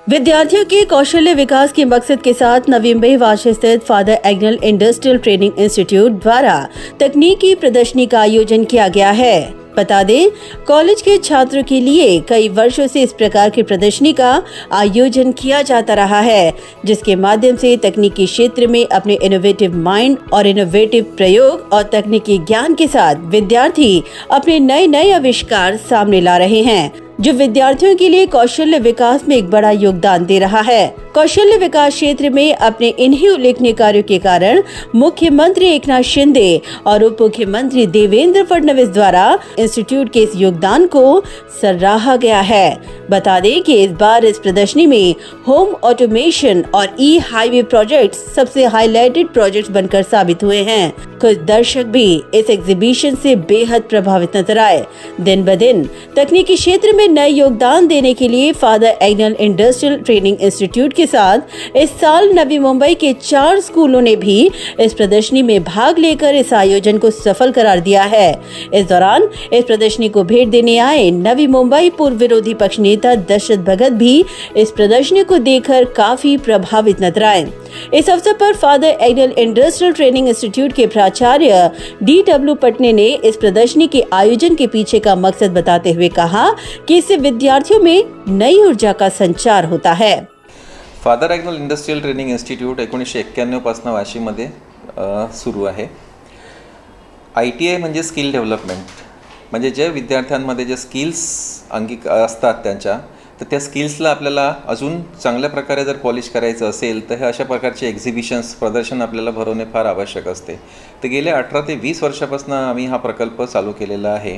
विद्यार्थियों के कौशल्य विकास के मकसद के साथ नवी मुंबई वाशी स्थित father Agnel industrial training institute द्वारा तकनीकी प्रदर्शनी का आयोजन किया गया है। बता दें, कॉलेज के छात्रों के लिए कई वर्षों से इस प्रकार की प्रदर्शनी का आयोजन किया जाता रहा है, जिसके माध्यम से तकनीकी क्षेत्र में अपने इनोवेटिव माइंड और इनोवेटिव प्रयोग और तकनीकी ज्ञान के साथ विद्यार्थी अपने नए नए आविष्कार सामने ला रहे हैं, जो विद्यार्थियों के लिए कौशल्य विकास में एक बड़ा योगदान दे रहा है। कौशल्य विकास क्षेत्र में अपने इन्हीं उल्लेखनीय कार्यों के कारण मुख्यमंत्री एकनाथ शिंदे और उप मुख्यमंत्री देवेंद्र फडणवीस द्वारा इंस्टीट्यूट के इस योगदान को सराहा गया है। बता दें कि इस बार इस प्रदर्शनी में होम ऑटोमेशन और ई हाईवे प्रोजेक्ट सबसे हाईलाइटेड प्रोजेक्ट्स बनकर साबित हुए हैं। कुछ दर्शक भी इस एग्जीबिशन से बेहद प्रभावित नजर आए। दिन ब दिन तकनीकी क्षेत्र में नए योगदान देने के लिए father Agnel industrial training institute के साथ इस साल नवी मुंबई के 4 स्कूलों ने भी इस प्रदर्शनी में भाग लेकर इस आयोजन को सफल करार दिया है। इस दौरान इस प्रदर्शनी को भेंट देने आए नवी मुंबई पूर्व विरोधी पक्ष नेता दशरथ भगत भी इस प्रदर्शनी को देखकर काफी प्रभावित नजर आए। इस अवसर पर father Agnel industrial training institute के प्राचार्य D.W. पटने ने इस प्रदर्शनी के आयोजन के पीछे का मकसद बताते हुए कहा कि इससे विद्यार्थियों में नई ऊर्जा का संचार होता है। Father Agnel industrial training institute 1991 पासून वाशीमध्ये सुरू आहे। ITI म्हणजे स्किल डेव्हलपमेंट, म्हणजे जे विद्यार्थ्यांमध्ये जे स्किल्स असतात त्यांच्या, तर त्या स्किल्सला आपल्याला अजून चांगल्या प्रकारे जर पॉलिश करायचं असेल तर हे अशा प्रकारचे एक्झिबिशन्स प्रदर्शन आपल्याला भरवणे फार आवश्यक असते। तर गेल्या 18 ते 20 वर्षापासून आम्ही हा प्रकल्प चालू केलेला आहे।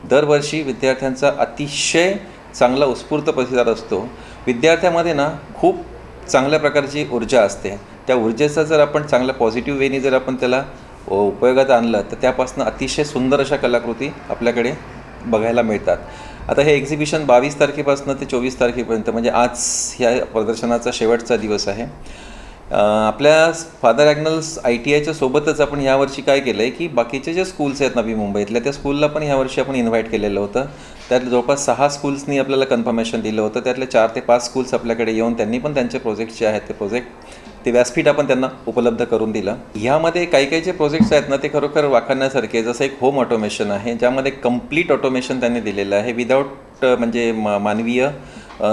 दरवर्षी विद्यार्थ्यांचा अतिशय चांगला उत्स्फूर्त प्रतिसाद असतो। विद्यार्थ्यांमध्ये ना खूप चांगल्या प्रकारची ऊर्जा असते। त्या ऊर्जेचा जर आपण चांगल्या पॉझिटिव्ह वेनी जर आपण त्याला उपयोगात आणलं तर त्यापासून अतिशय सुंदर अशा कलाकृती आपल्याकडे बघायला मिळतात। आता हे एक्झिबिशन 22 तारखेपासून ते 24 तारखेपर्यंत, म्हणजे आज ह्या प्रदर्शनाचा शेवटचा दिवस आहे। आपल्या फादर एग्नेल्स ITIच्या सोबतच आपण यावर्षी काय केलं आहे की बाकीचे जे स्कूल्स आहेत नवी मुंबईतल्या त्या स्कूलला पण यावर्षी आपण इन्व्हाइट केलेलं होतं। त्यात जवळपास 6 स्कूल्सनी आपल्याला कन्फर्मेशन दिलं होतं। त्यातले 4 ते 5 स्कूल्स आपल्याकडे येऊन त्यांनी पण त्यांचे प्रोजेक्ट्स जे आहेत ते प्रोजेक्ट व्यासपीठ आपण त्यांना उपलब्ध करून दिलं। ह्यामध्ये काही जे प्रोजेक्ट्स आहेत ना ते खरोखर वाखाणण्यासारखे, जसं एक होम ऑटोमेशन आहे ज्यामध्ये कंप्लीट ऑटोमेशन त्यांनी दिलेलं आहे, विदाउट म्हणजे मानवीय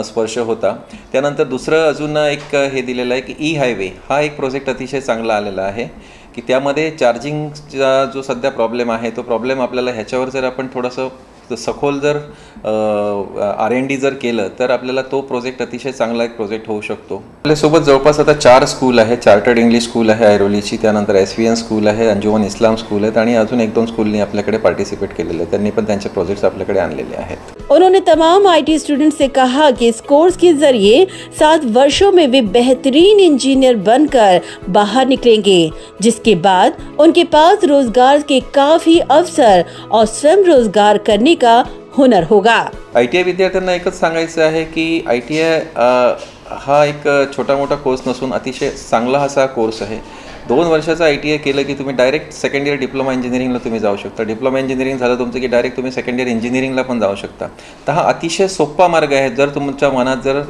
स्पर्श होता। त्यानंतर दुसरं अजून एक हे दिलेलं आहे की ई हायवे, हा एक प्रोजेक्ट अतिशय चांगला आलेला आहे की त्यामध्ये चार्जिंगचा जो सध्या प्रॉब्लेम आहे तो प्रॉब्लेम आपल्याला ह्याच्यावर जर आपण थोडंसं सखोल जर R&D जर केलं तर आपल्याला तो प्रोजेक्ट अतिशय चांगला एक प्रोजेक्ट होऊ शकतो। आपल्यासोबत जवळपास आता 4 स्कूल आहे। चार्टर्ड इंग्लिश स्कूल आहे ऐरोलीची, त्यानंतर SVN स्कूल आहे, अंजुमन इस्लाम स्कूल आहेत आणि अजून 1-2 स्कूलनी आपल्याकडे पार्टिसिपेट केलेले आहेत। त्यांनी पण त्यांचे प्रोजेक्ट्स आपल्याकडे आणलेले आहेत। उन्होंने तमाम IT स्टूडेंट्स से कहा कि इस कोर्स के जरिए 7 वर्षों में वे बेहतरीन इंजीनियर बनकर बाहर निकलेंगे, जिसके बाद उनके पास रोजगार के काफी अवसर और स्वयं रोजगार करने का हुनर होगा। ITI विद्यार्थ्यांना एकच सांगायचं आहे की ITI हा एक छोटा मोठा कोर्स नसून अतिशय चांगला असा कोर्स आहे। 2 वर्षाचा ITI केलं की तुम्ही डायरेक्ट सेकंड इयर डिप्लोमा इंजिनिअरिंगला तुम्ही जाऊ शकता। डिप्लोमा इंजिनिअरिंग झालं तुमचं की डायरेक्ट तुम्ही सेकंड इयर इंजिनिअरिंगला पण जाऊ शकता। तर हा अतिशय सोपा मार्ग आहे। जर तुमच्या मनात जर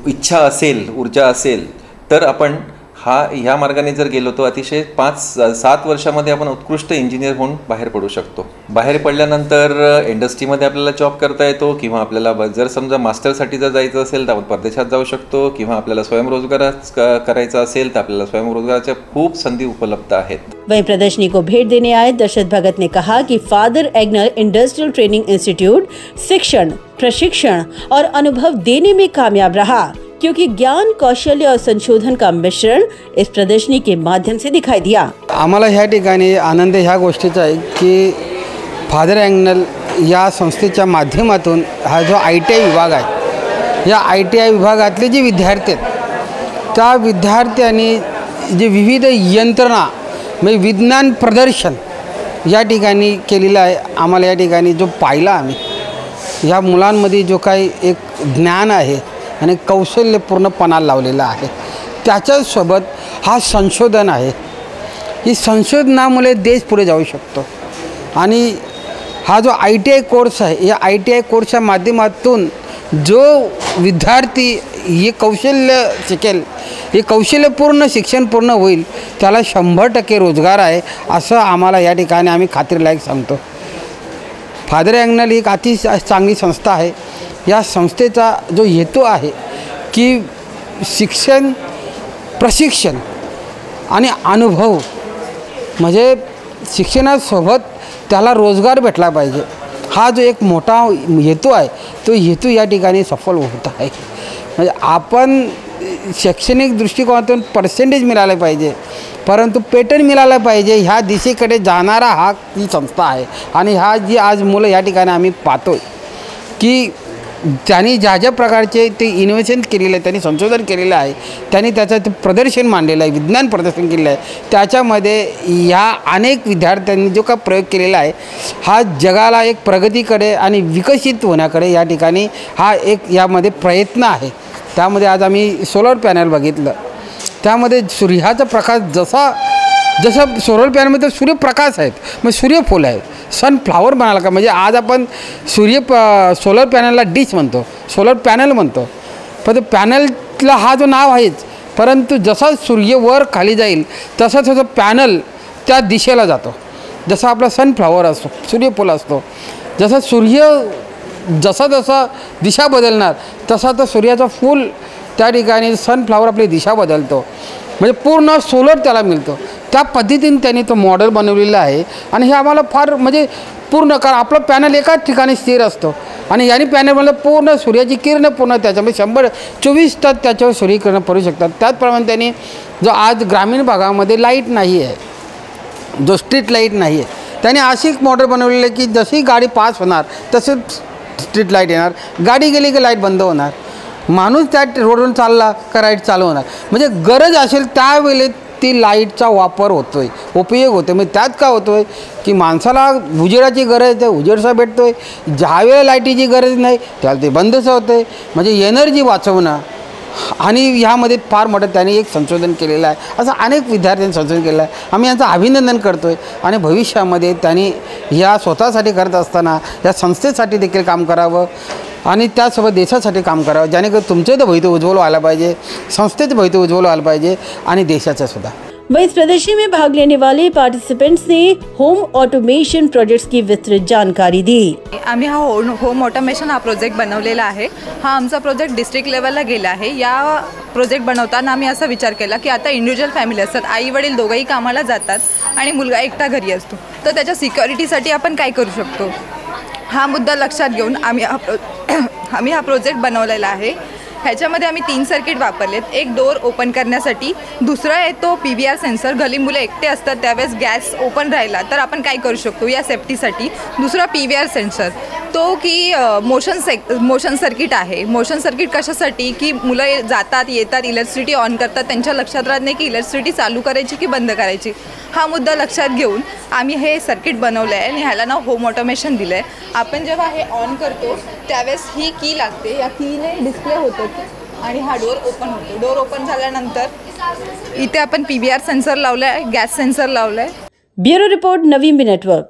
इच्छा असेल, ऊर्जा असेल तर आपण ह्या मार्गाने जर गेलो तो अतिशय 5-7 वर्षामध्ये आपण उत्कृष्ट इंजिनियर होऊन बाहेर पडू शकतो। बाहेर पडल्यानंतर इंडस्ट्रीमध्ये आपल्याला जॉब करता येतो किंवा आपल्याला जर समजा मास्टरसाठी जर जायचं असेल तर आपण परदेशात जाऊ शकतो किंवा आपल्याला स्वयंरोजगार करायचा असेल तर आपल्याला स्वयंरोजगाराच्या खूप संधी उपलब्ध आहेत। वहीं प्रदर्शनी को भेंट देने आए दशरथ भगत ने कहा कि father Agnel industrial training institute शिक्षण, प्रशिक्षण और अनुभव देने में कामयाब रहा, क्योंकि ज्ञान, कौशल्य और संशोधन का मिश्रण इस प्रदर्शनी के माध्यम से दिखाई दिया। आम्हाला ह्या ठिकाणी आनंद ह्या गोष्टीचा आहे की फादर एग्नेल या संस्थेच्या माध्यमातून हा जो ITI विभाग आहे, या ITI विभागातले जे विद्यार्थी आहेत त्या विद्यार्थ्यांनी जे विविध यंत्रणा म्हणजे विज्ञान प्रदर्शन या ठिकाणी केलेलं आहे। आम्हाला या ठिकाणी जो पाहिला आम्ही ह्या मुलांमध्ये जो काही एक ज्ञान आहे आणि कौशल्यपूर्णपणा लावलेला आहे, त्याच्यासोबत हा संशोधन आहे। ही संशोधनामुळे देश पुढे जाऊ शकतो आणि हा जो ITI कोर्स आहे या ITI कोर्सच्या माध्यमातून जो विद्यार्थी हे कौशल्य शिकेल, हे कौशल्यपूर्ण शिक्षण पूर्ण होईल, त्याला 100% रोजगार आहे असं आम्हाला या ठिकाणी आम्ही खात्रीलायक सांगतो. फादर अँगनल ही एक अति चांगली संस्था आहे. या संस्थेचा जो हेतू आहे की शिक्षण, प्रशिक्षण आणि अनुभव, म्हणजे शिक्षणासोबत त्याला रोजगार भेटला पाहिजे, हा जो एक मोठा हेतू आहे तो हेतू या ठिकाणी सफल होत आहे. म्हणजे आपण शैक्षणिक दृष्टिकोनातून पर्सेंटेज मिळाले पाहिजे, परंतु पेटर्न मिळालं पाहिजे, ह्या दिशेकडे जाणारा हा ही संस्था आहे. आणि हा जी आज मुलं या ठिकाणी आम्ही पाहतो की त्यांनी ज्या ज्या प्रकारचे ते इनोव्हेशन केलेलं आहे, त्यांनी संशोधन केलेलं आहे, त्यांनी त्याचं ते प्रदर्शन मांडलेलं आहे, विज्ञान प्रदर्शन केलेलं आहे, त्याच्यामध्ये ह्या अनेक विद्यार्थ्यांनी जो का प्रयोग केलेला आहे हा जगाला एक प्रगतीकडे आणि विकसित होण्याकडे या ठिकाणी हा एक यामध्ये प्रयत्न आहे. त्यामध्ये आज आम्ही सोलर पॅनल बघितलं, त्यामध्ये सूर्याचा प्रकाश जसं सोलर पॅनलमध्ये सूर्यप्रकाश आहेत, मग सूर्यफूल आहे, सनफ्लावर म्हणाला का, म्हणजे आज आपण सोलर पॅनलला डिश म्हणतो, सोलर पॅनल म्हणतो, पण ते पॅनलला हा जो नाव आहेच, परंतु जसा सूर्य वर खाली जाईल तसं तसं पॅनल त्या दिशेला जातो. जसं आपला सनफ्लावर असतो, सूर्यफूल असतो, जसं सूर्य जसा दिशा बदलणार तसा तर सूर्याचा फूल त्या ठिकाणी सनफ्लावर आपली दिशा बदलतो, म्हणजे पूर्ण सोलर त्याला मिळतो. त्या पद्धतीने त्यांनी तो मॉडेल बनवलेला आहे. आणि हे आम्हाला फार म्हणजे पूर्ण, कारण आपलं पॅनल एकाच ठिकाणी स्थिर असतो आणि याने पॅनलमध्ये पूर्ण सूर्याची किरणं पूर्ण त्याच्यामध्ये 124 तास त्याच्यावर सूर्यकिरणं पडू शकतात. त्याचप्रमाणे त्यांनी जो आज ग्रामीण भागामध्ये लाईट नाही आहे, जो स्ट्रीट लाईट नाही आहे, त्याने अशी एक मॉडेल बनवलेली आहे की जशी गाडी पास होणार तसंच स्ट्रीट लाईट येणार, गाडी गेली की लाईट बंद होणार, माणूस त्या रोडवरून चालला का लाईट चालू होणार, म्हणजे गरज असेल त्यावेळी ती लाईटचा वापर होतो आहे, उपयोग होतो आहे. म्हणजे त्यात काय होतो आहे की माणसाला उजेडाची गरज आहे, उजेडसा भेटतो आहे, ज्यावेळेला लाईटीची गरज नाही त्याला ते बंदच होतं आहे. म्हणजे एनर्जी वाचवणं, आणि ह्यामध्ये फार मोठं त्यांनी एक संशोधन केलेलं आहे. असं अनेक विद्यार्थ्यांनी संशोधन केलं आहे. आम्ही यांचं अभिनंदन करतो आहे. आणि भविष्यामध्ये त्यांनी ह्या स्वतःसाठी करत असताना या संस्थेसाठी देखील काम करावं आणि त्यासोबत देशासाठी काम करावं, जेणेकरून तुमचं तर भविष्य उज्ज्वल व्हायला पाहिजे, संस्थेचं भविष्य उज्ज्वल व्हायला पाहिजे आणि देशाचं सुद्धा. वहीं इस प्रदर्शनी में भाग लेने वाले पार्टिसिपेंट्स ने होम ऑटोमेशन प्रोजेक्ट्स की विस्तृत जानकारी दी. आम्ही हा होम ऑटोमेशन हा प्रोजेक्ट बनवलेला आहे. हा आमचा प्रोजेक्ट डिस्ट्रिक्ट लेवलला गेला आहे. या प्रोजेक्ट बनवताना आम्ही असा विचार केला की आता इंडिव्हिज्युअल फॅमिली असतात, आई वडील दोघंही कामाला जातात आणि मुलगा एकटा घरी असतो, तर त्याच्या सिक्युरिटीसाठी आपण काय करू शकतो, हा मुद्दा लक्षात घेऊन आम्ही हा प्रोजेक्ट बनवलेला आहे. ह्याच्यामध्ये आम्ही 3 सर्किट वापरलेत. एक डोर ओपन करण्यासाठी, दुसरा आहे तो PVR सेन्सर, घरी मुलं एकटे असतात त्यावेळेस गॅस ओपन राहिला तर आपण काय करू शकतो या सेफ्टीसाठी. दुसरा PVR सेन्सर, तो की मोशन सर्किट आहे. मोशन सर्किट कशासाठी की मुलं जातात येतात, इलेक्ट्रिसिटी ऑन करतात, त्यांच्या लक्षात राहत नाही की इलेक्ट्रिसिटी चालू करायची की बंद करायची. हा मुद्दा लक्षात घेऊन आम्ही हे सर्किट बनवलं आहे आणि ह्याला नाव होम ऑटोमेशन दिलं आहे. आपण जेव्हा हे ऑन करतो त्यावेळेस ही की लागते, या कीने डिस्प्ले होतं आणि हा डोर ओपन होतो. डोर ओपन झाल्यानंतर इथे आपण PVR सेन्सर लावलं आहे, गॅस सेन्सर लावलं आहे. ब्युरो रिपोर्ट, नवी नेटवर्क.